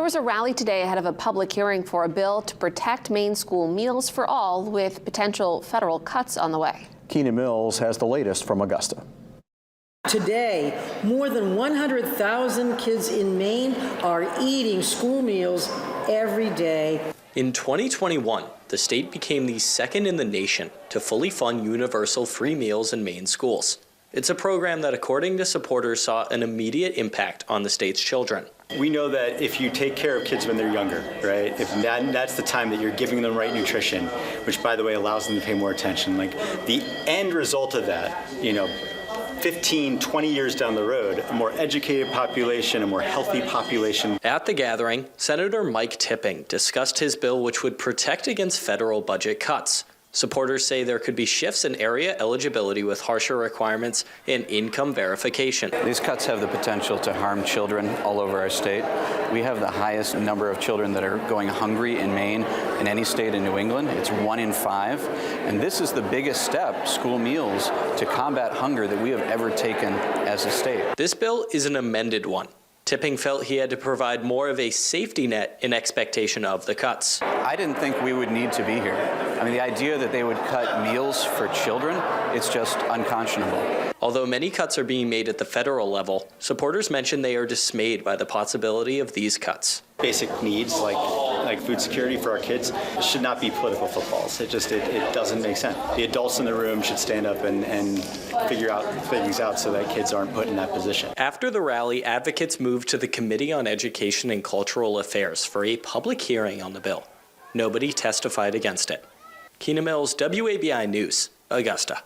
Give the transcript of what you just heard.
was a rally today ahead of a public hearing for a bill to protect Maine school meals for all, with potential federal cuts on the way. Keenan Mills has the latest from Augusta. Today, more than 100,000 kids in Maine are eating school meals every day. In 2021, the state became the second in the nation to fully fund universal free meals in Maine schools. It's a program that, according to supporters, saw an immediate impact on the state's children. We know that if you take care of kids when they're younger, right, if that's the time that you're giving them the right nutrition, which, by the way, allows them to pay more attention. Like, the end result of that, 15, 20 years down the road, a more educated population, a more healthy population. At the gathering, Senator Mike Tipping discussed his bill, which would protect against federal budget cuts. Supporters say there could be shifts in area eligibility with harsher requirements and income verification. These cuts have the potential to harm children all over our state. We have the highest number of children that are going hungry in Maine in any state in New England. It's 1 in 5. And this is the biggest step, school meals, to combat hunger that we have ever taken as a state. This bill is an amended one. Tipping felt he had to provide more of a safety net in expectation of the cuts. I didn't think we would need to be here. I mean, the idea that they would cut meals for children, it's just unconscionable. Although many cuts are being made at the federal level, supporters mentioned they are dismayed by the possibility of these cuts. Basic needs like food security for our kids should not be political footballs. It doesn't make sense. The adults in the room should stand up and figure things out so that kids aren't put in that position. After the rally, advocates moved to the Committee on Education and Cultural Affairs for a public hearing on the bill. Nobody testified against it. Keenan Mills, WABI News, Augusta.